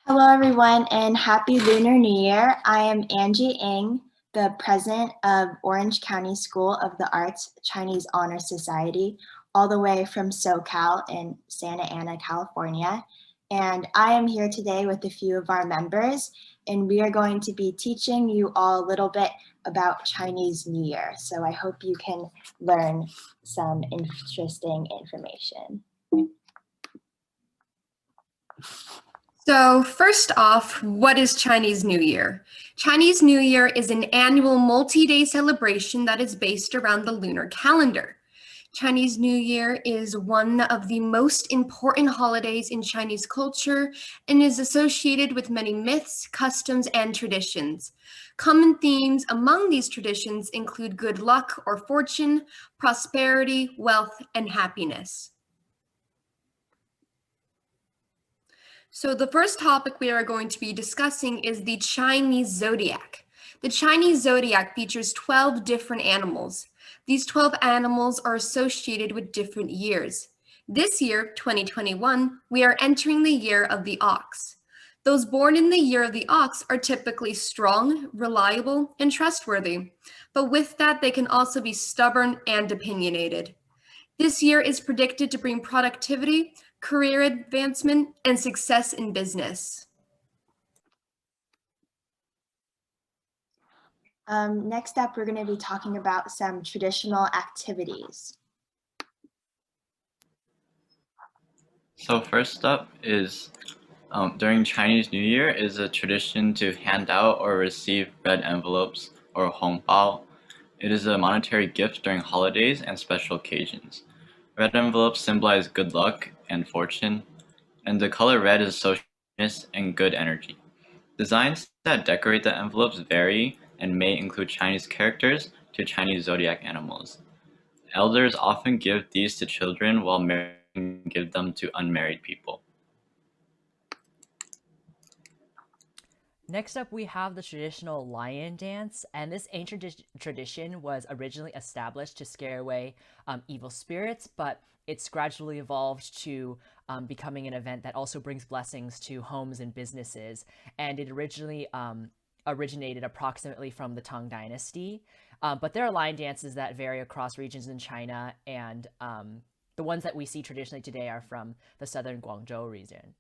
Hello, everyone, and happy Lunar New Year. I am Angie Ng, the president of Orange County School of the Arts Chinese Honor Society, all the way from SoCal in Santa Ana, California. And I am here today with a few of our members, and we are going to be teaching you all a little bit about Chinese New Year. So I hope you can learn some interesting information. So first off, what is Chinese New Year? Chinese New Year is an annual multi-day celebration that is based around the lunar calendar. Chinese New Year is one of the most important holidays in Chinese culture and is associated with many myths, customs, and traditions. Common themes among these traditions include good luck or fortune, prosperity, wealth, and happiness. So the first topic we are going to be discussing is the Chinese Zodiac. The Chinese Zodiac features 12 different animals. These 12 animals are associated with different years. This year, 2021, we are entering the year of the ox. Those born in the year of the ox are typically strong, reliable, and trustworthy. But with that, they can also be stubborn and opinionated. This year is predicted to bring productivity, career advancement, and success in business. Next up, we're going to be talking about some traditional activities. So first up is during Chinese New Year is a tradition to hand out or receive red envelopes or hongbao. It is a monetary gift during holidays and special occasions. Red envelopes symbolize good luck and fortune, and the color red is associated with and good energy. Designs that decorate the envelopes vary and may include Chinese characters to Chinese zodiac animals. Elders often give these to children while married give them to unmarried people. Next up, we have the traditional lion dance, and this ancient tradition was originally established to scare away evil spirits, but it's gradually evolved to becoming an event that also brings blessings to homes and businesses. And it originally originated approximately from the Tang Dynasty, but there are lion dances that vary across regions in China, and the ones that we see traditionally today are from the southern Guangzhou region.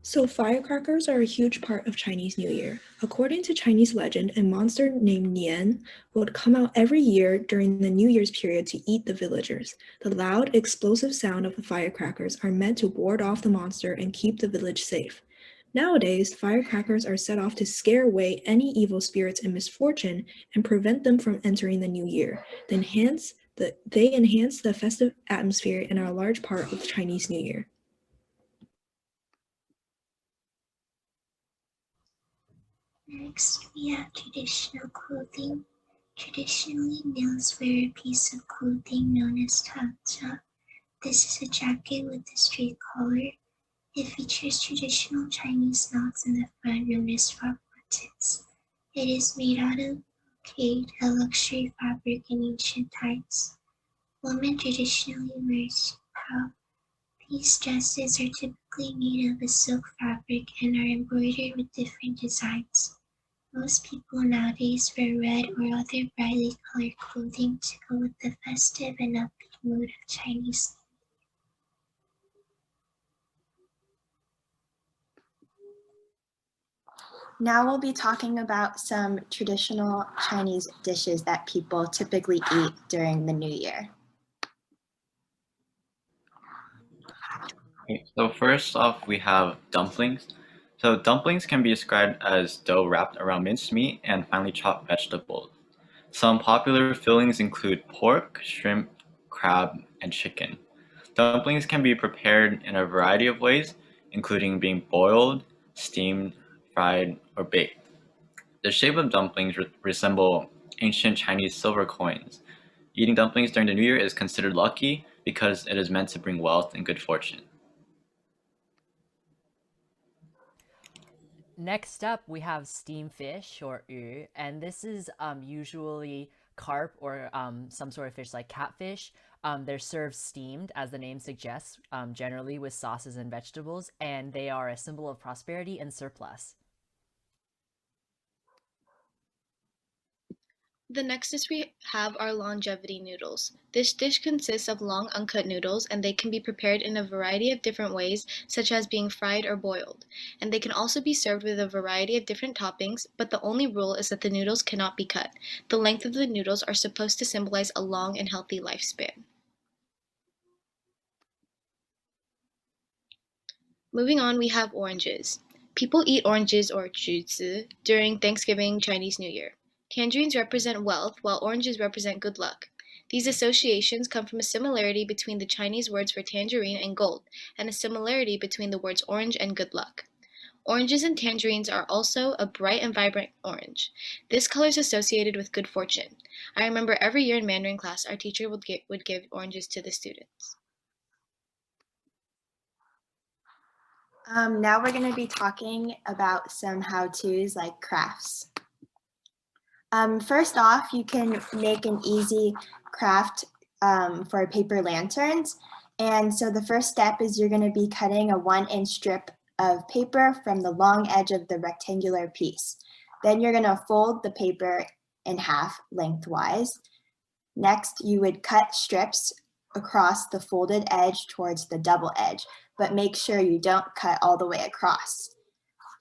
So firecrackers are a huge part of Chinese New Year. According to Chinese legend, a monster named Nián would come out every year during the New Year's period to eat the villagers. The loud, explosive sound of the firecrackers are meant to ward off the monster and keep the village safe. Nowadays, firecrackers are set off to scare away any evil spirits and misfortune and prevent them from entering the new year. They enhance the festive atmosphere and are a large part of Chinese New Year. Next, we have traditional clothing. Traditionally, males wear a piece of clothing known as tacha. This is a jacket with a straight collar. It features traditional Chinese knots in the front known as frog buttons. It is made out of brocade, a luxury fabric in ancient times. Women traditionally wear pao. These dresses are typically made of a silk fabric and are embroidered with different designs. Most people nowadays wear red or other brightly colored clothing to go with the festive and upbeat mood of Chinese. Now we'll be talking about some traditional Chinese dishes that people typically eat during the New Year. Okay, so first off, we have dumplings. So dumplings can be described as dough wrapped around minced meat and finely chopped vegetables. Some popular fillings include pork, shrimp, crab, and chicken. Dumplings can be prepared in a variety of ways, including being boiled, steamed, fried, or baked. The shape of dumplings resemble ancient Chinese silver coins. Eating dumplings during the New Year is considered lucky because it is meant to bring wealth and good fortune. Next up, we have steamed fish or yu, and this is usually carp or some sort of fish like catfish. They're served steamed, as the name suggests, generally with sauces and vegetables, and they are a symbol of prosperity and surplus. The next dish we have are longevity noodles. This dish consists of long uncut noodles, and they can be prepared in a variety of different ways, such as being fried or boiled. And they can also be served with a variety of different toppings, but the only rule is that the noodles cannot be cut. The length of the noodles are supposed to symbolize a long and healthy lifespan. Moving on, we have oranges. People eat oranges or 橘子 during Thanksgiving Chinese New Year. Tangerines represent wealth, while oranges represent good luck. These associations come from a similarity between the Chinese words for tangerine and gold, and a similarity between the words orange and good luck. Oranges and tangerines are also a bright and vibrant orange. This color is associated with good fortune. I remember every year in Mandarin class, our teacher would give oranges to the students. Now we're going to be talking about some how-tos like crafts. First off, you can make an easy craft for paper lanterns. And so the first step is you're going to be cutting a 1-inch strip of paper from the long edge of the rectangular piece. Then you're going to fold the paper in half lengthwise. Next, you would cut strips across the folded edge towards the double edge, but make sure you don't cut all the way across.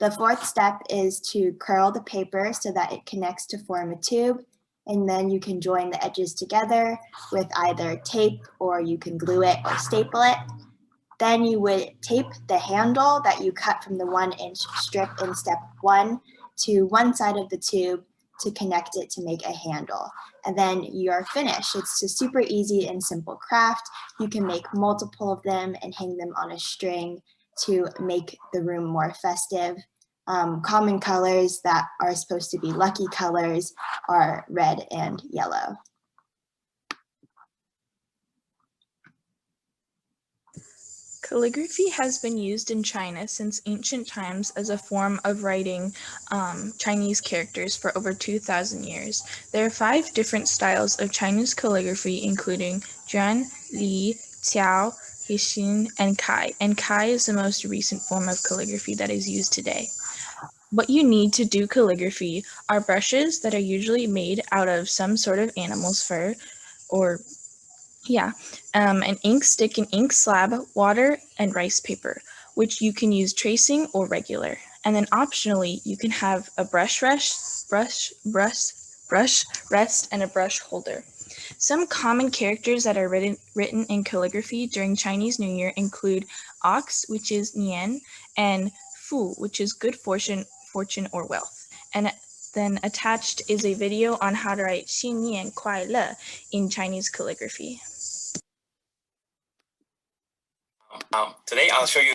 The fourth step is to curl the paper so that it connects to form a tube, and then you can join the edges together with either tape or you can glue it or staple it. Then you would tape the handle that you cut from the 1-inch strip in step 1 to one side of the tube to connect it to make a handle. And then you're finished. It's a super easy and simple craft. You can make multiple of them and hang them on a string to make the room more festive. Common colors that are supposed to be lucky colors are red and yellow. Calligraphy has been used in China since ancient times as a form of writing Chinese characters for over 2,000 years. There are 5 different styles of Chinese calligraphy, including Zhuan, Li, Qiao, Xīn, and Kai. And Kai is the most recent form of calligraphy that is used today. What you need to do calligraphy are brushes that are usually made out of some sort of animal's fur, or an ink stick and ink slab, water, and rice paper, which you can use tracing or regular. And then optionally, you can have a brush rest, and a brush holder. Some common characters that are written in calligraphy during Chinese New Year include ox, which is Nián, and fu, which is good fortune or wealth. And then attached is a video on how to write Xīn Nián 快乐 in Chinese calligraphy. Today I'll show you.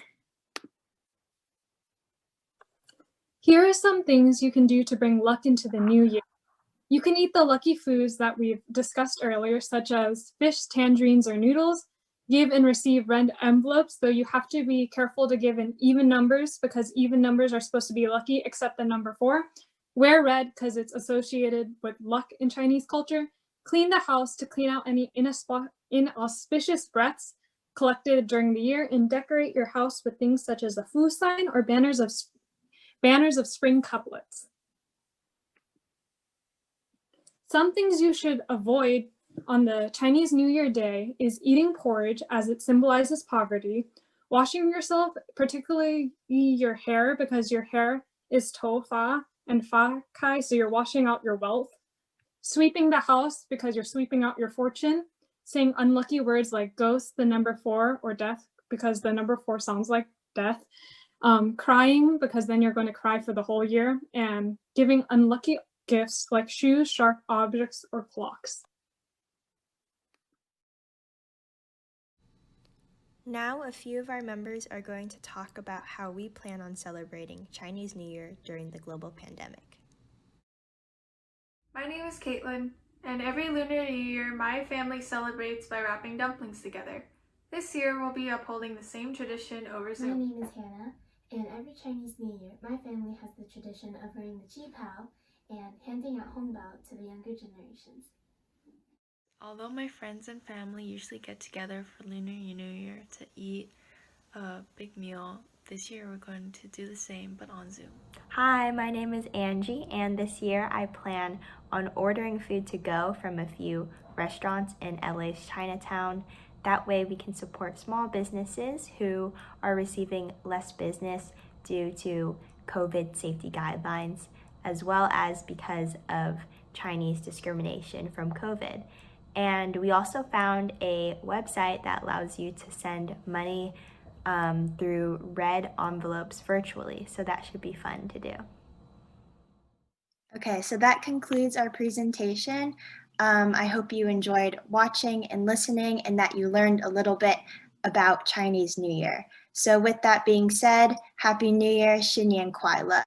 Here are some things you can do to bring luck into the new year. You can eat the lucky foods that we've discussed earlier, such as fish, tangerines, or noodles. Give and receive red envelopes, though you have to be careful to give in even numbers because even numbers are supposed to be lucky, except the number 4. Wear red because it's associated with luck in Chinese culture. Clean the house to clean out any inauspicious breaths collected during the year, and decorate your house with things such as a fu sign or banners of spring couplets. Some things you should avoid on the Chinese New Year day is eating porridge, as it symbolizes poverty, washing yourself, particularly your hair, because your hair is tofa and fa kai, so you're washing out your wealth, sweeping the house because you're sweeping out your fortune, saying unlucky words like ghost, the number 4, or death because the number 4 sounds like death, crying because then you're going to cry for the whole year, and giving unlucky gifts like shoes, sharp objects, or clocks. Now, a few of our members are going to talk about how we plan on celebrating Chinese New Year during the global pandemic. My name is Caitlin, and every Lunar New Year, my family celebrates by wrapping dumplings together. This year, we'll be upholding the same tradition over Zoom. My name is Hannah, And every Chinese New Year, my family has the tradition of wearing the qi pao and handing out hongbao to the younger generations. Although my friends and family usually get together for Lunar New Year to eat a big meal, this year we're going to do the same but on Zoom. Hi, my name is Angie, and this year I plan on ordering food to go from a few restaurants in LA's Chinatown. That way we can support small businesses who are receiving less business due to COVID safety guidelines, as well as because of Chinese discrimination from COVID. And we also found a website that allows you to send money through red envelopes virtually, so that should be fun to do. Okay, so that concludes our presentation. I hope you enjoyed watching and listening and that you learned a little bit about Chinese New Year. So with that being said, Happy New Year, 新年快乐.